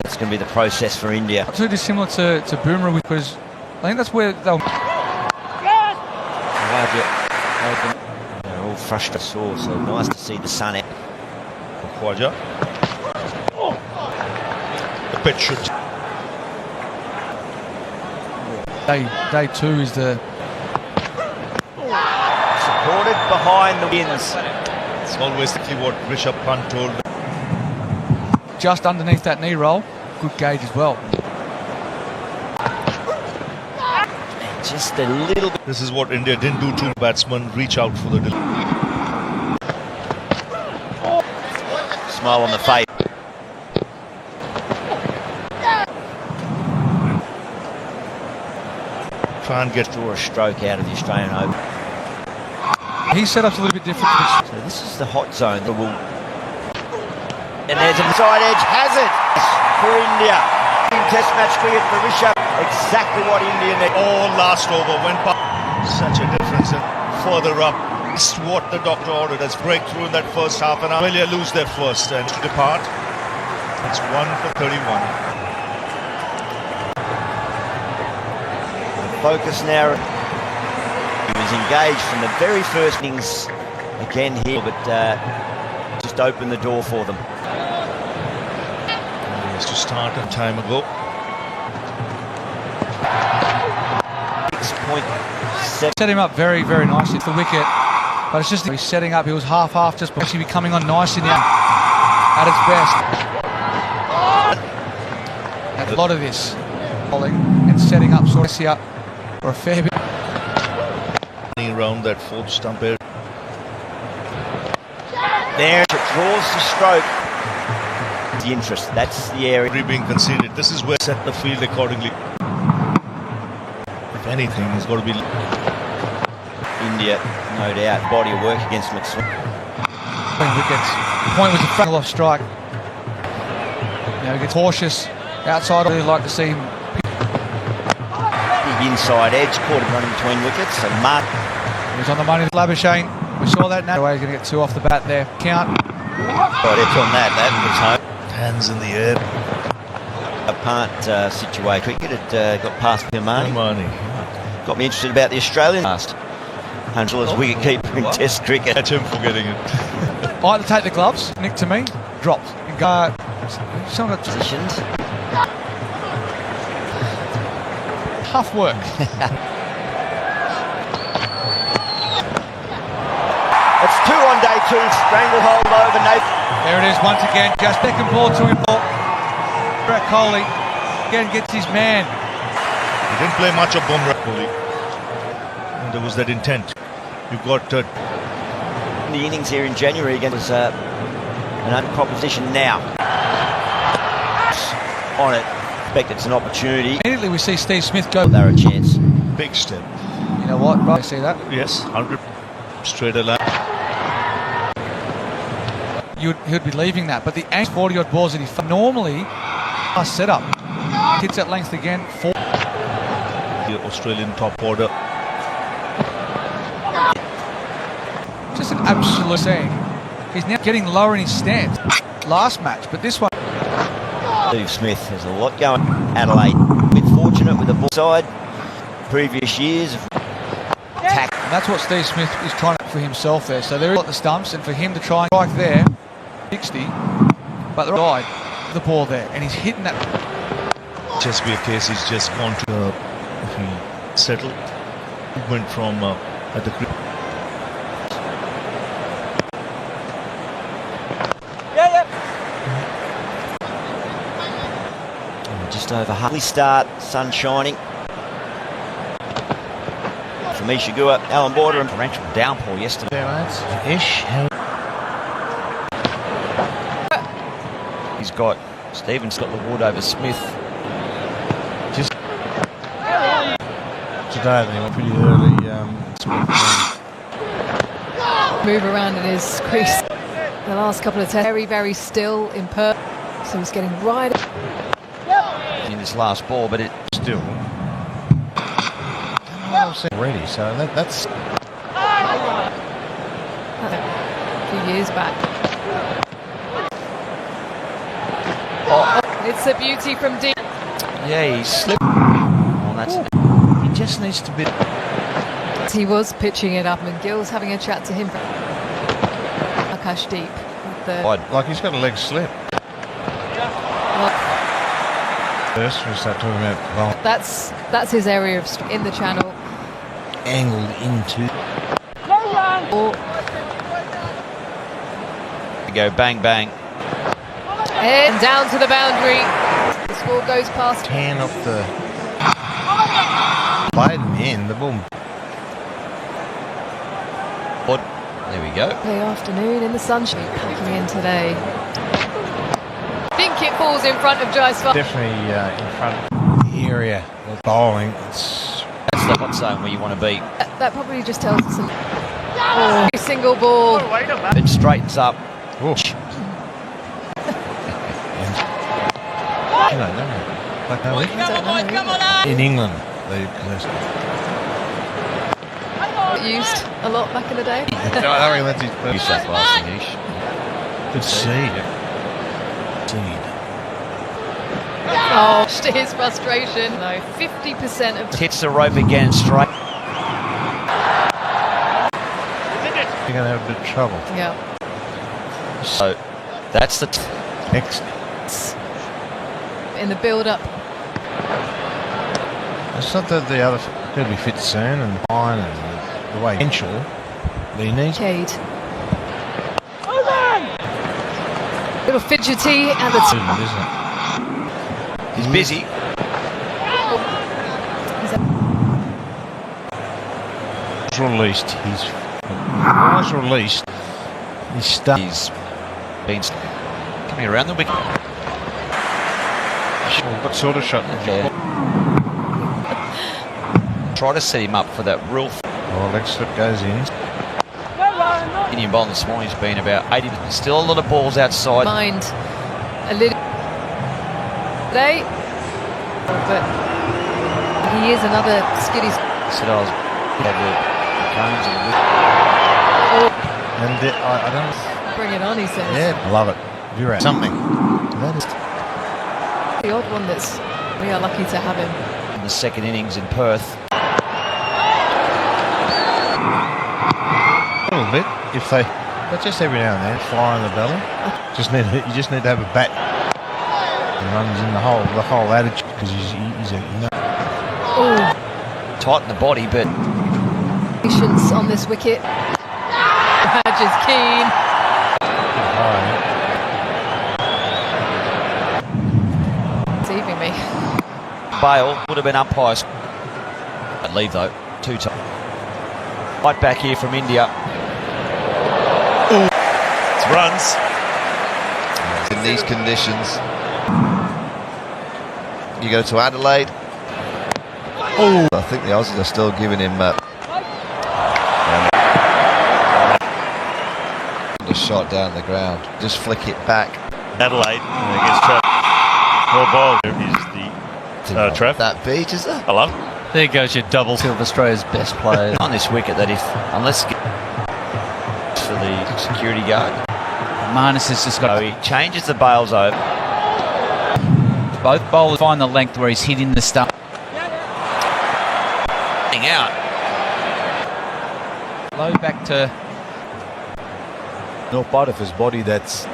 It's going to be the process for India. Too dissimilar to Boomerang, because I think that's where they'll... They're all frustrated, so nice to see the sun out. Khwaja. The pitch should... Day two is the... Supported behind the wins. It's always what Rishabh Pant told. Just underneath that knee roll. Good gauge as well. Just a little bit. This is what India didn't do to batsmen. Reach out for the Smile on the face. try and get Draw a stroke out of the Australian Open. His setup's a little bit different. So this is the hot zone. And there's a side edge, has it for India. Test match cricket for Rishabh. Exactly what India need. all last over. Went past. Such a difference and further up. It's what the doctor ordered as breakthrough in that first half, and Australia lose their first and to depart. It's 1 for 31. Focus now. He was engaged from the very first innings again here, but just opened the door for them. He has to start a time ago. 6.7. Set him up very, very nicely for the wicket. But it's just he's setting up. He was half just actually coming on nicely now at its best. And a lot of this bowling and setting up sort of here for a fair bit. Around that fourth stump area. There it draws the stroke. The interest, that's the area. Being conceded. This is where set the field accordingly. If anything, it's got to be India, no doubt, body of work against McSween. Wickets. The point was a front off strike. Now he gets cautious outside. I'd really like to see him. Big inside edge, caught him running between wickets. So Mark. He was on the money with Labuschagne. We saw that now. He's going to get two off the bat there. Count. Right, it's on that was home. hands in the air. A part situation. Cricket, it got past Pirmani. Got me interested about the Australian last. Hunchel as wicket keeper in Test cricket. Catch him for getting it. I like to take the gloves. Nick to me. Dropped. And go. Some of the Positions. tough work. It's 2 on day 2. Stranglehold over Nathan. There it is once again. Just second ball to him. Virat Kohli again gets his man. He didn't play much of Bumrah, Kohli. And there was that intent. You've got The innings here in January again was an unproposition now. On it. Expect it's an opportunity. Immediately we see Steve Smith go. They're a chance. big step. You know what? Right, see that? Yes, 100 straight alive. He'd be leaving that, but the 40 odd balls that he normally set up. Hits that length again. The Australian top order. Just an absolute saying. He's now getting lower in his stance. Last match, but this one. Steve Smith has a lot going. Adelaide, a bit fortunate with the ball side. Previous years of attack. And that's what Steve Smith is trying to for himself there. So there is the stumps, and for him to try and strike there, 60, but the side, the ball there, and he's hitting that. Just be a case he's just gone to settle. Went from at the grip. Just over half. Start, sun shining. From Ishigua, Alan Border, and torrential downpour yesterday. Ish. He's got Stevens got the wood over Smith. Just today they were pretty early. Move around in his crease. The last couple of tests, very, very still in purple. So he's getting right In this last ball, but it Still, already. So that's a few years back. It's a beauty from deep. Yeah, he slipped. Oh, that's He just needs to be. He was pitching it up, and Gill's having a chat to him. Akash deep. With the Like he's got a leg slip. First, we start talking about long that's his area of in the channel. angled into. Or go bang bang. and down to the boundary. The score goes past. Hand off the. Played in the end, the ball. There we go. Play afternoon in the sunshine. Packing in today. I think it falls in front of Jaiswal. Definitely in front of the area of bowling. It's That's the hot zone where you want to be. That probably just tells us a single ball. It straightens up. oh. You know, don't they? Like how in England, they Used a lot back in the day. I reckon that's his New first. South Wales English. Good seed. Seed. Oh, to his frustration. No, 50% of Hits the rope again straight. You're going to have a bit of trouble. yeah. So that's the Next. In the build-up. It's not that the other he'll be fit soon and fine and the way potential that he needs. Cade. Little fidgety and the Isn't it? he's busy. He's released. He's released. He's stuck. He's been coming around the wicket. What sort of shot did you Yeah. call? Try to set him up for that real Oh, leg slip goes in. Indian bowling this morning has been about 80. Still a lot of balls outside. mind a little today, but he is another skiddy. Said I was had the cones and And I don't. Bring it on, he says. Yeah, I love it. You're at something. That is. The odd one that's we are lucky to have him. in the second innings in Perth. A little bit, if they, but just every now and then, fly in the belly. You just need to have a bat. He runs in the whole attitude because he's a Tighten the body, but Patience on this wicket. Raj is keen. high. Deceiving me. Bale would have been umpires. I'd leave though. 2 times. Right back here from India. It's runs. In these conditions, you go to Adelaide. I think the Aussies are still giving him a shot down the ground. Just flick it back. Adelaide against Trev. Well ball is the Trev. That beat, is it? I love. There goes your double. Two of Australia's best players. On this wicket, that unless for the security guard. Marnus has just So got he changes the bails over. both bowlers find the length where he's hitting the stump. Out. Low back to No part of his body that's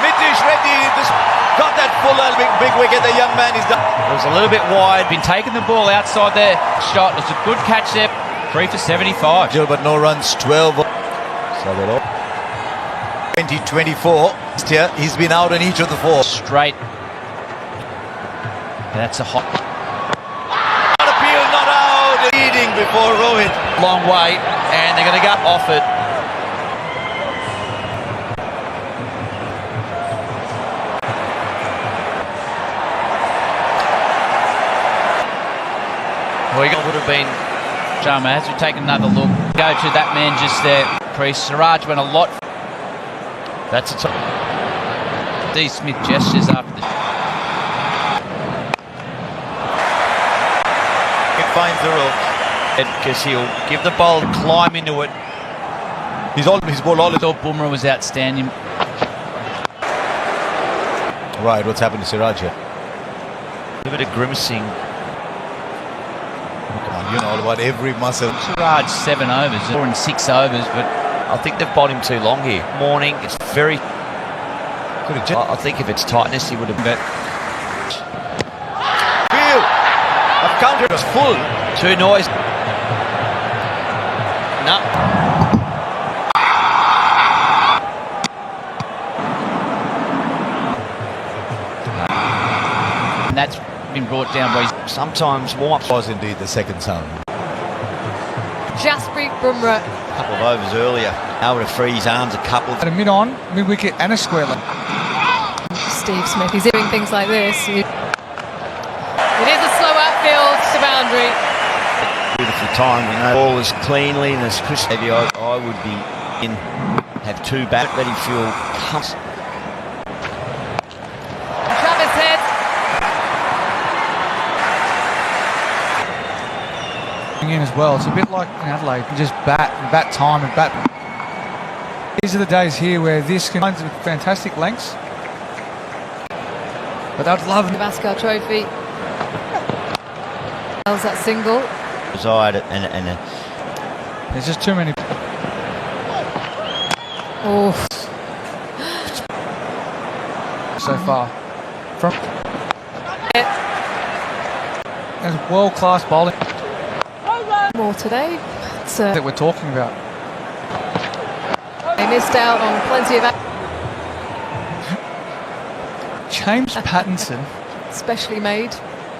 Mitish Reddy just got that fuller big wicket. The young man is done. It was a little bit wide. been taking the ball outside there. Shot. It's a good catch there. 3 for 75. but no runs, 12. 2024. Here, he's been out on each of the 4. Straight. That's a hot. Not appeal, not out. Leading before Rohit. Long way, and they're going to go off it. Well, it would have been. Sharma, as we take another look, go to that man just there. Crease. Siraj went a lot. That's a top. D. Smith gestures after the. It finds the rope. Because he'll give the ball, climb into it. His ball all I thought Bumrah was outstanding. right, what's happened to Siraj here? A bit of grimacing. Come on, you know all about every muscle. Siraj 7 overs, 4 and 6 overs, but I think they've bowled him too long here. Morning, it's very... Could have just I think if it's tightness, he would have... feel. I've counted was full. Too noise. No. and that's been brought down by his Sometimes warm-ups Was indeed the second sound. Jasprit Bumrah. a couple of overs earlier. Able to free his arms a couple. At a mid-on, mid-wicket and a square leg. Steve Smith, he's doing things like this. It is a slow outfield to boundary. Beautiful time. We know ball as cleanly and as crisp. Maybe I would be in, have 2 back, let him feel comfortable. Travis Head. In as well. It's a bit like in Adelaide. You just bat time and bat. These are the days here where this can find fantastic lengths. But I'd love The Vascar Trophy. How's that single? Reside and there's just too many. Oh, So far from it. there's world-class bowling More today. It's, that we're talking about. they missed out on plenty of James Pattinson specially made.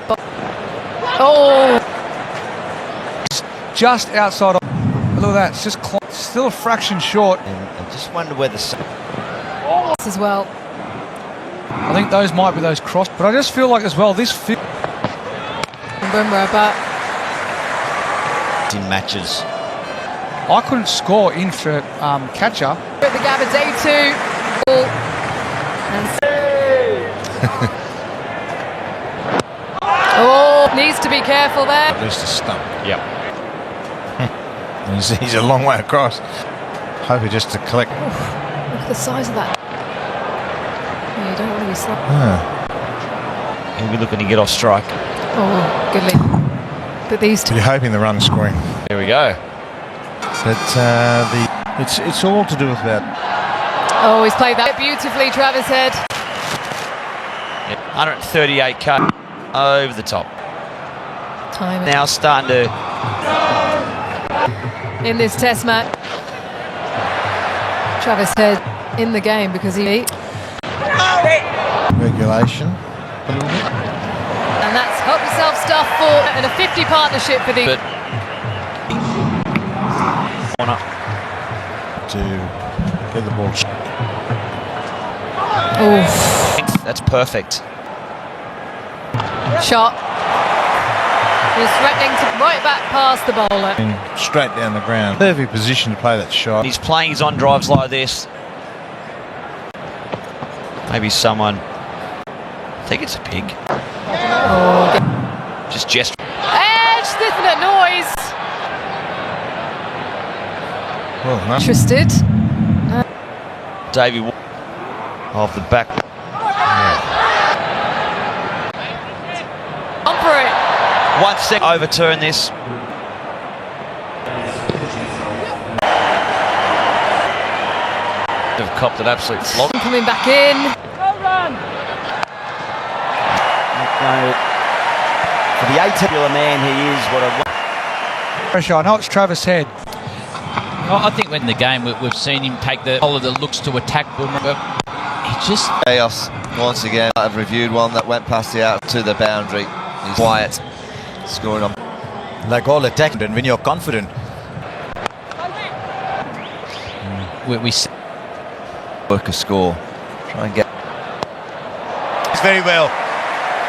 But oh, just outside of. Look at that. It's just still a fraction short. I just wonder whether as well. I think those might be those cross. But I just feel like as well this fit. Bumrah, but in matches. I couldn't score in for catcher. at the Gabba day 2. And oh, needs to be careful there. At least a stump. Yep. He's a long way across. Hoping just to collect. Look at the size of that. Yeah, you don't want to be slow. He'll be looking to get off strike. Oh, goodly. But these two. You're hoping the run scoring. There we go. But it's all to do with that. Oh, he's played that beautifully, Travis Head. Yep. 138 cut over the top. Time Now starting to in this test match. Travis Head in the game because he Regulation. and that's help yourself stuff for and a 50 partnership for the but corner. To get the ball. oh, That's perfect. shot. He's threatening to right back past the bowler. Straight down the ground. Perfect position to play that shot. He's playing his on drives like this. Maybe someone. I think it's a pig. Oh, Just gesture. edge, definite noise. Well, no. Interested. Davey off the back. On for it. 1 second. Overturn this. They've copped an absolute flog. Coming back in. For the particular man he is, what a Pressure. I know it's Travis Head. I think when the game we've seen him take the bowler that looks to attack Bumrah, but he just Chaos once again. I've reviewed one that went past the out to the boundary. He's quiet, scoring on. Like all attack, and when you're confident, we Work a score. Try and get. it's very well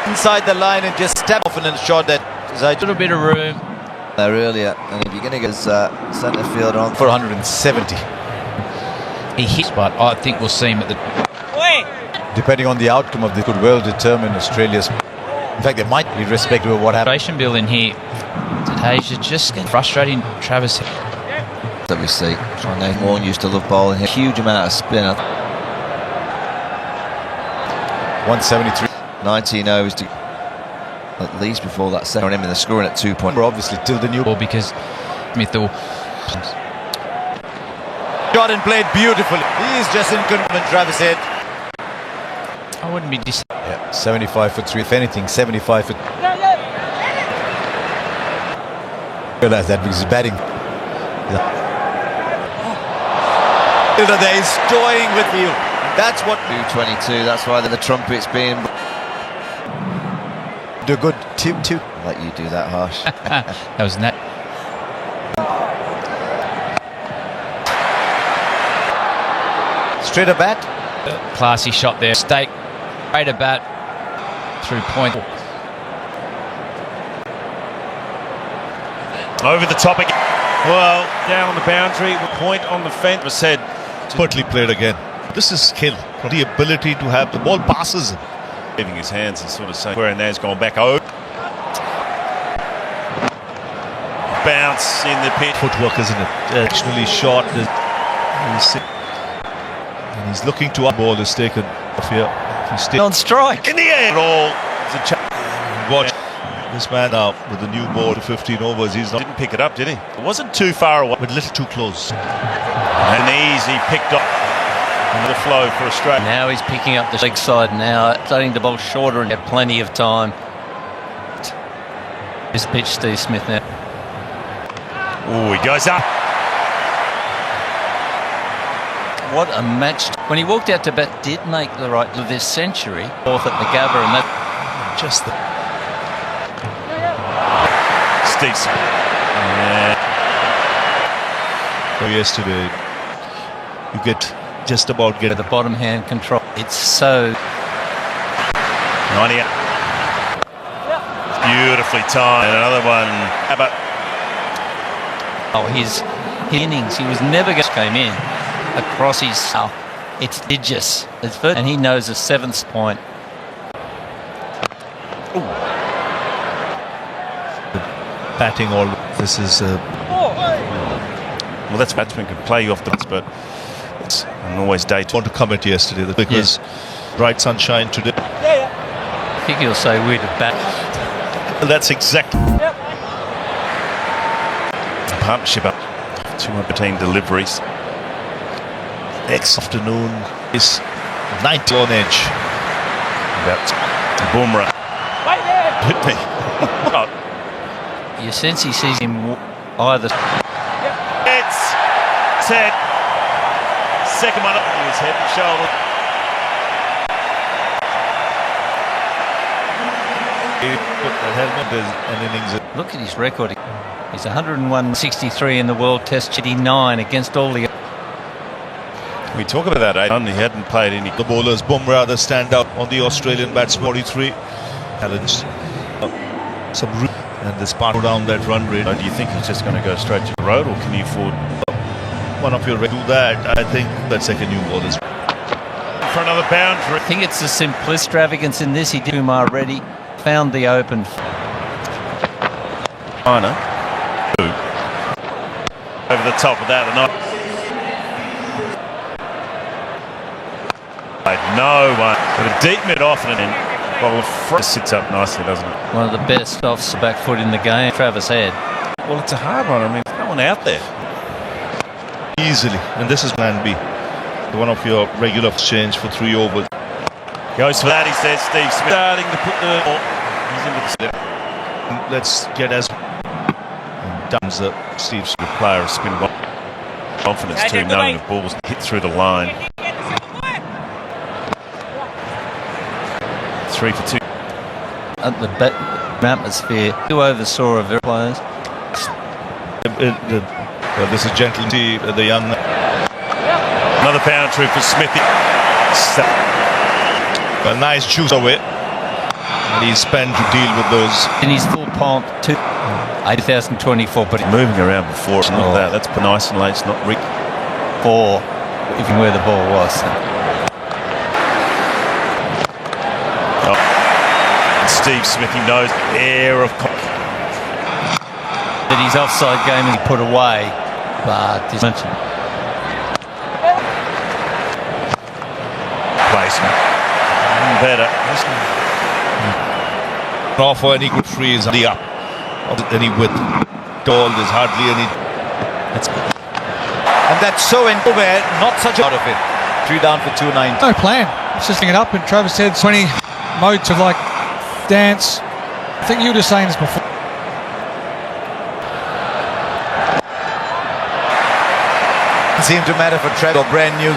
inside the line and just step off and shot that is a little bit of room. There earlier, and if you're going to get his centre fielder on for 170. He hits, but I think we'll see him at the. Depending on the outcome of this, could well determine Australia's. In fact, there might be irrespective of what happens. Federation bill in here today should just get frustrating Travis. that we see. Nathan Warren used to love bowling here. Huge amount of spin. 173. 19-0 is to at least before that second on him, and they're scoring at 2 points. We're obviously till the new Ball because Smith will. shot and played beautifully. He is just in control. Travis Head. I wouldn't be dis. Yeah, 75 for 3. If anything, 75 for. Realize that because he's batting. There is toying with you. That's what. 2:22. That's why the trumpet's being. Do a good tip too. Let you do that, Harsh. That was net. Straight a bat. Classy shot there. Stake. Straight a bat. Through point. Over the top again. Well, down on the boundary. Point on the fence. Was said. Expertly played again. This is skill. The ability to have the ball passes him. Leaving his hands and sort of saying where and there's gone back over. Bounce in the pit. Footwork, isn't it? Actually shot. And he's looking to up. Ball is taken off here. He's still On strike. in the air. All. Watch this man now with the new ball to 15 overs. He's not. Didn't pick it up, did he? It wasn't too far away. But a little too close. An easy picked up. The flow for Australia. Now he's picking up the leg side now, starting to bowl shorter and have plenty of time. This pitch, Steve Smith now. Oh, he goes up. What a match. When he walked out to bat, did make the right of this century. Fourth at the Gabba, and that Just the. Steve Smith. So yesterday, you get just about with the bottom hand control. It's so 98. Beautifully timed. And another one. How about his innings. He was never going to came in across his. It's prodigious. It's first, and he knows the 7th point. batting all. This is. well, that's batsman can play you off the bats, but it's always day. Want to comment yesterday because bright sunshine today. I think he'll say weird at bat. That's exactly. Partnership up 215 deliveries. Next afternoon is 90 on edge. About Boomerang. Hit me. You sense he sees him either. It's set. Second one up. He was head and shoulder. He put that helmet as an innings. Look at his record. He's 101.63 in the World Test, 89 against all the. We talk about that, he hadn't played any. The bowlers, Bumrah, the standout on the Australian batsman, 43. Challenged. Some room and this part down that run rate. Do you think he's just going to go straight to the road, or can he afford one of your do that? I think that second new ball is for another boundary? I think it's the simple extravagance in this. He did Kumar ready, found the open. China. Over the top of that, not. No one. But a deep mid off and then sits up nicely, doesn't it? One of the best offs the back foot in the game, Travis Head. Well, it's a hard one. I mean, there's no one out there. easily, and this is plan B. One of your regular exchange for 3 overs. Goes for that, he says. Steve Smith starting to put the. He's into the slip. Let's get as dumbs up Steve's player spin ball. Confidence too, knowing the ball's hit through the line. 3 for 2. At the atmosphere, 2 overs saw of their players. Well, this is gentleman, the young. Another pound through for Smithy. A nice juice away. And he's spent to deal with those. In his full palm, 8,024, but moving around before. It's not that. That's nice and late. It's not 4, even where the ball was. Steve Smithy knows air of that his offside game he put away, but this placement. better. Not for any good freeze, the up, any width. Tall, there's hardly any. And that's so in over, not such out of it. 3 down for 2-9. No plan. It's just thinking up, and Travis said 20 modes of like dance. I think you were just saying this before. Seemed to matter for Trevor, brand new.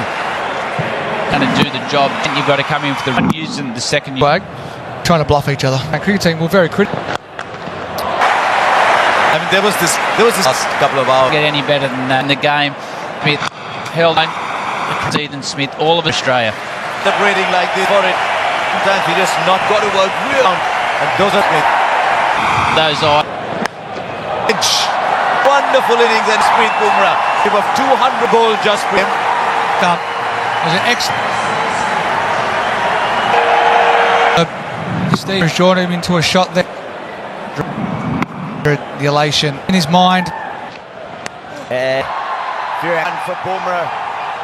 Going to do the job, and you've got to come in for the run using the second. Flag, trying to bluff each other. Our cricket team were very critical. I mean, there was this last couple of hours. Get any better than that in the game. Smith held on. Ethan Smith, all of Australia. Celebrating like this for it. Sometimes you just not got to work real on. And those are Smith. Those are. Wonderful innings and Smith Bumrah. Give of 200 balls just for him. Done. It was an excellent. Steve has drawn him into a shot there. The elation in his mind. Virat for Bumrah.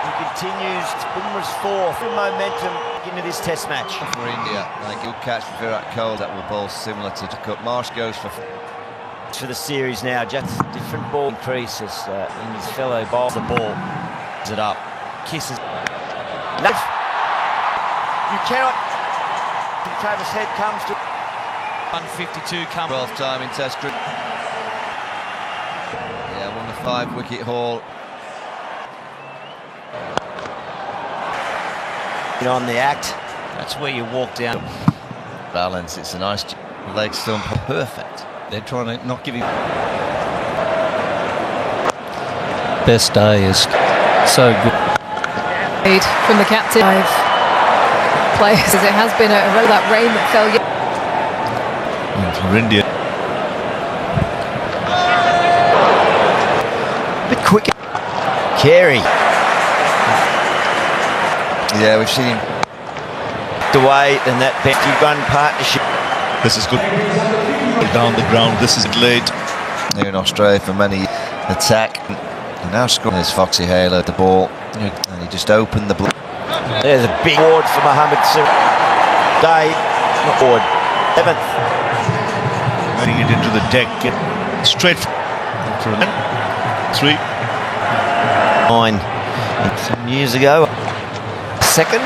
He continues. It's Bumrah's fourth. Good momentum into this test match. For India, like good catch for Virat Kohli, that were balls similar to cut. Marsh goes for The series now, just different ball increases in his fellow bowls. The ball is it up, kisses. No, you cannot. Travis Head comes to 152. Come 12th time in Test cricket. Yeah, won the 5-wicket haul. on the act. That's where you walk down. Balance. It's a nice leg stump. Perfect. They're trying to not give him. Best day is so good. From the captain. 5 players, as it has been that rain that fell. For India. A bit quicker. Carey. Yeah, we've seen him away in that 50-run partnership. This is good. Down the ground. This is late. Here in Australia for many attack. And now scoring is Foxy Halo at the ball. And he just opened the. There's a big award for Mohammed Sir. Dave, award 7th. Running it into the deck. Straight for 3. 9. Some years ago. 2nd.